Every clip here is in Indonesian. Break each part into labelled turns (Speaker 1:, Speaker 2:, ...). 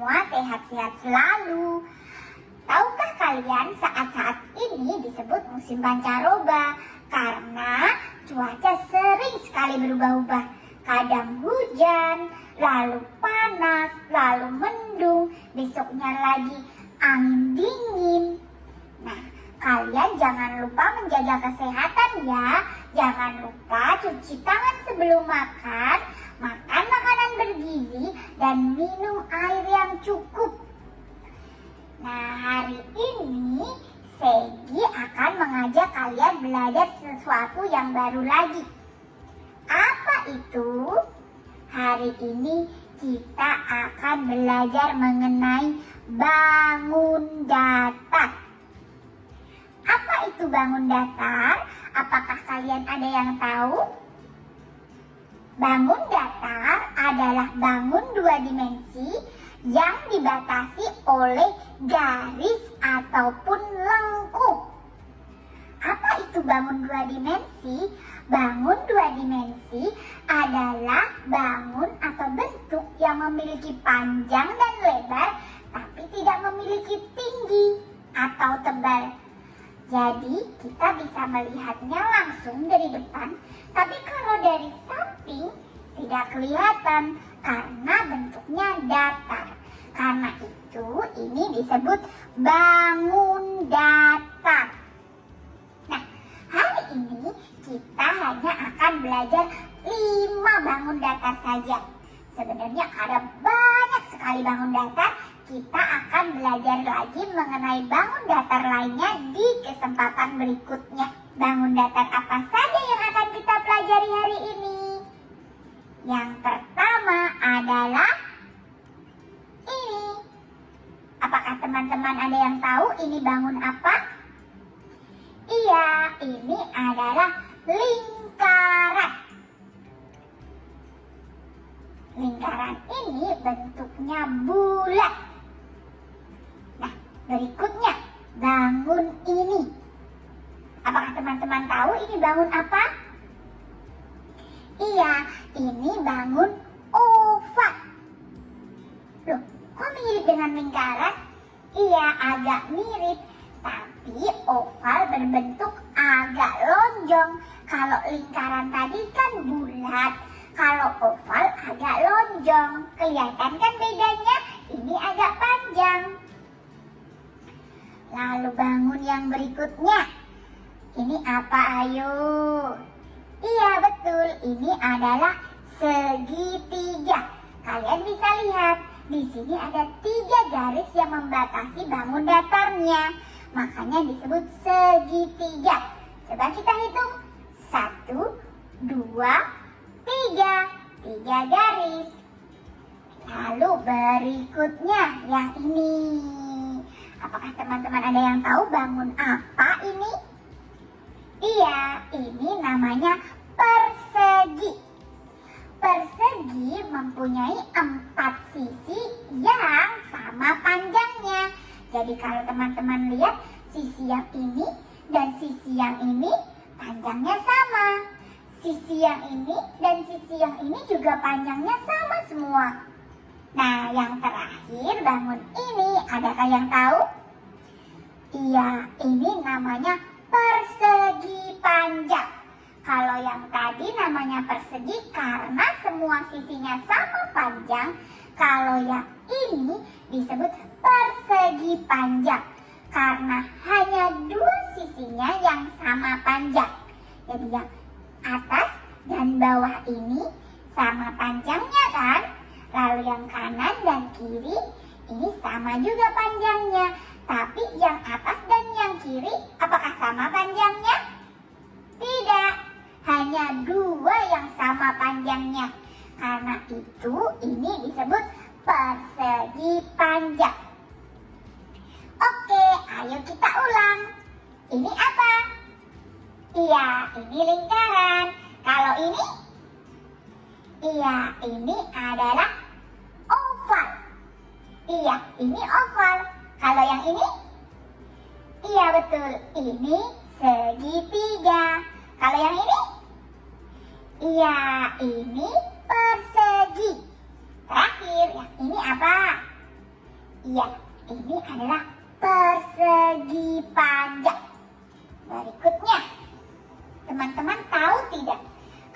Speaker 1: semua sehat-sehat selalu. Tahukah kalian saat-saat ini disebut musim pancaroba karena cuaca sering sekali berubah-ubah. Kadang hujan, lalu panas, lalu mendung, besoknya lagi angin dingin. Nah, kalian jangan lupa menjaga kesehatan ya. Jangan lupa cuci tangan sebelum makan, makan makanan bergizi, dan minum air yang cukup. Nah, hari ini Segi akan mengajak kalian belajar sesuatu yang baru lagi. Apa itu? Hari ini kita akan belajar mengenai bangun datar. Apa itu bangun datar? Apakah kalian ada yang tahu? Bangun datar adalah bangun dua dimensi yang dibatasi oleh garis ataupun lengkung. Apa itu bangun dua dimensi? Bangun dua dimensi adalah bangun atau bentuk yang memiliki panjang dan lebar tapi tidak memiliki tinggi atau tebal. Jadi kita bisa melihatnya langsung dari depan, tapi kalau dari samping tidak kelihatan karena bentuknya datar. Karena itu ini disebut bangun datar. Nah, hari ini kita hanya akan belajar 5 bangun datar saja. Sebenarnya ada banyak sekali bangun datar. Kita akan belajar lagi mengenai bangun datar lainnya di kesempatan berikutnya. Bangun datar apa saja yang akan kita pelajari hari ini? Yang pertama adalah ini. Apakah teman-teman ada yang tahu ini bangun apa? Iya, ini adalah lingkaran. Lingkaran ini bentuknya bulat. Nah, berikutnya bangun ini. Apakah teman-teman tahu ini bangun apa? Iya, ini bangun oval. Loh, kok mirip dengan lingkaran? Iya, agak mirip. Tapi oval berbentuk agak lonjong. Kalau lingkaran tadi kan bulat. Kalau oval agak lonjong. Kelihatan kan bedanya? Ini agak panjang. Lalu bangun yang berikutnya. Ini apa ayo? Iya betul, ini adalah segitiga. Kalian bisa lihat, di sini ada 3 garis yang membatasi bangun datarnya. Makanya disebut segitiga. Coba kita hitung. 1, 2, 3. 3 garis. Lalu berikutnya yang ini. Apakah teman-teman ada yang tahu bangun apa ini? Iya, ini namanya persegi. Persegi mempunyai 4 sisi yang sama panjangnya. Jadi kalau teman-teman lihat sisi yang ini dan sisi yang ini panjangnya sama. Sisi yang ini dan sisi yang ini juga panjangnya sama semua. Nah, yang terakhir bangun ini, adakah yang tahu? Iya, ini namanya persegi panjang. Kalau yang tadi namanya persegi karena semua sisinya sama panjang. Kalau yang ini disebut persegi panjang karena hanya 2 sisinya yang sama panjang. Jadi yang atas dan bawah ini sama panjangnya kan? Lalu yang kanan dan kiri ini sama juga panjangnya. Tapi yang atas dan yang kiri apakah sama panjangnya? Tidak, hanya 2 yang sama panjangnya. Karena itu ini disebut persegi panjang. Oke, ayo kita ulang. Ini apa? Iya, ini lingkaran. Kalau ini? Iya, ini adalah oval. Iya, ini oval. Kalau yang ini? Iya betul, ini segitiga. Kalau yang ini? Iya, ini persegi. Terakhir, yang ini apa? Iya, ini adalah persegi panjang. Berikutnya, teman-teman tahu tidak?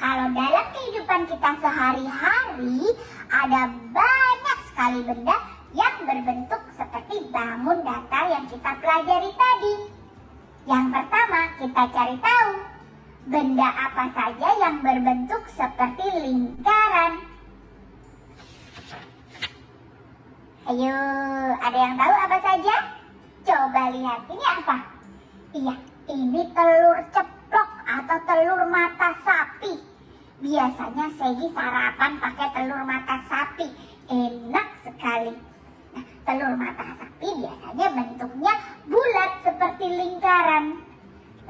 Speaker 1: Kalau dalam kehidupan kita sehari-hari ada banyak sekali benda yang berbentuk seperti bangun datar yang kita pelajari tadi. Yang pertama, kita cari tahu benda apa saja yang berbentuk seperti lingkaran. Ayo, ada yang tahu apa saja? Coba lihat, ini apa? Iya, ini telur ceplok atau telur mata sapi. Biasanya Segi sarapan pakai telur mata sapi. Enak sekali. Nah, telur mata sapi biasanya bentuknya bulat seperti lingkaran.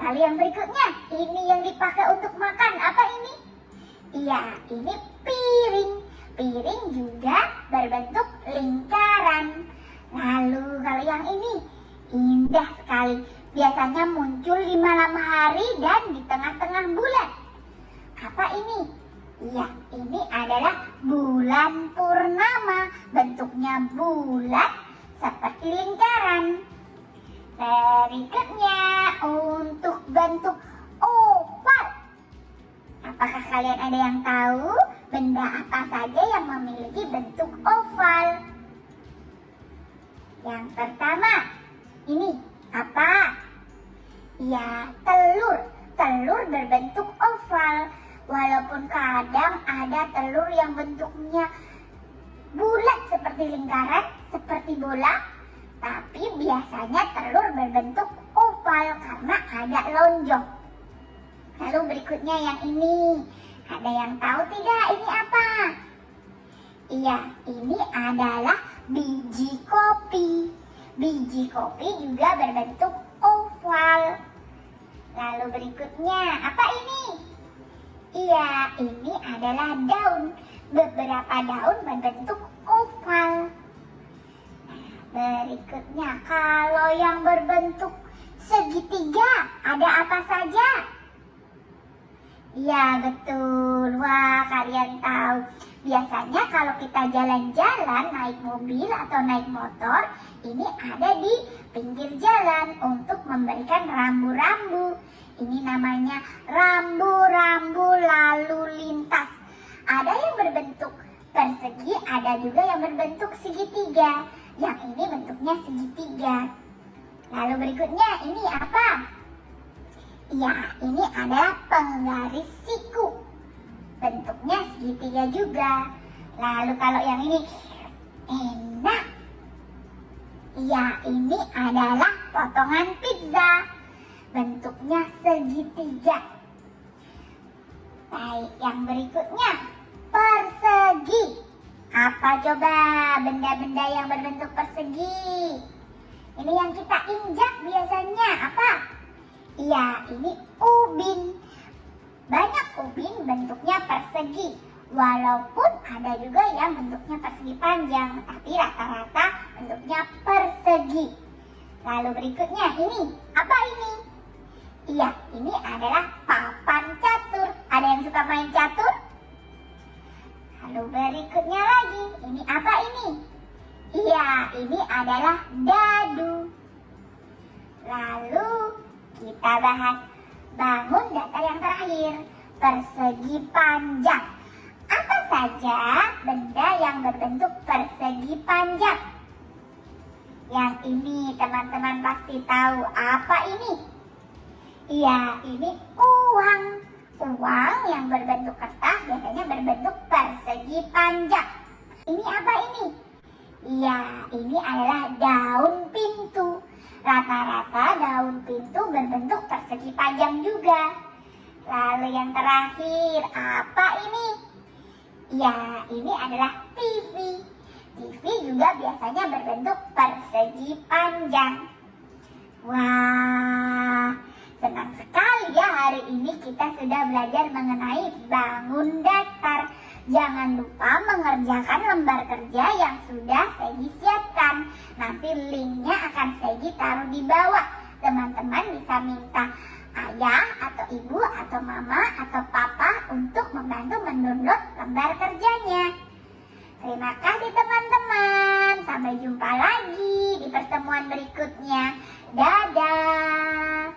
Speaker 1: Lalu yang berikutnya, ini yang dipakai untuk makan. Apa ini? Iya, ini piring. Piring juga berbentuk lingkaran. Lalu kalau yang ini, indah sekali. Biasanya muncul di malam hari dan di tengah-tengah bulan. Apa ini? Iya, ini adalah bulan purnama. Bentuknya bulat seperti lingkaran. Berikutnya untuk bentuk oval. Apakah kalian ada yang tahu benda apa saja yang memiliki bentuk oval? Yang pertama, ini apa? Ya, telur. Telur berbentuk oval. Walaupun kadang ada telur yang bentuknya bulat seperti lingkaran, seperti bola, tapi biasanya telur berbentuk oval karena ada lonjong. Lalu berikutnya yang ini. Ada yang tahu tidak ini apa? Iya, ini adalah biji kopi. Biji kopi juga berbentuk oval. Lalu berikutnya, apa ini? Iya, ini adalah daun. Beberapa daun berbentuk oval. Berikutnya, kalau yang berbentuk segitiga, ada apa saja? Ya, betul. Wah, kalian tahu. Biasanya kalau kita jalan-jalan, naik mobil atau naik motor, ini ada di pinggir jalan untuk memberikan rambu-rambu. Ini namanya rambu-rambu lalu lintas. Ada yang berbentuk persegi, ada juga yang berbentuk segitiga. Yang ini bentuknya segitiga. Lalu berikutnya, ini apa? Ya, ini adalah penggaris siku. Bentuknya segitiga juga. Lalu kalau yang ini, enak. Ya, ini adalah potongan pizza. Bentuknya segitiga. Baik, yang berikutnya, persegi. Apa coba benda-benda yang berbentuk persegi? Ini yang kita injak biasanya, apa? Iya, ini ubin. Banyak ubin bentuknya persegi. Walaupun ada juga yang bentuknya persegi panjang, tapi rata-rata bentuknya persegi. Lalu berikutnya ini, apa ini? Iya, ini adalah papan catur. Ada yang suka main catur? Lalu berikutnya lagi, ini apa ini? Iya, ini adalah dadu. Lalu kita bahas bangun datar yang terakhir, persegi panjang. Apa saja benda yang berbentuk persegi panjang? Yang ini teman-teman pasti tahu. Apa ini? Iya, ini uang. Uang yang berbentuk kertas biasanya berbentuk persegi panjang. Ini apa ini? Iya, ini adalah daun pintu. Rata-rata daun pintu berbentuk persegi panjang juga. Lalu yang terakhir, apa ini? Ya, ini adalah TV. TV juga biasanya berbentuk persegi panjang. Wah, senang sekali ya hari ini kita sudah belajar mengenai bangun datar. Jangan lupa mengerjakan lembar kerja yang sudah Segi siapkan. Nanti linknya akan Segi taruh di bawah. Teman-teman bisa minta ayah atau ibu atau mama atau papa untuk membantu mendownload lembar kerjanya. Terima kasih teman-teman. Sampai jumpa lagi di pertemuan berikutnya. Dadah.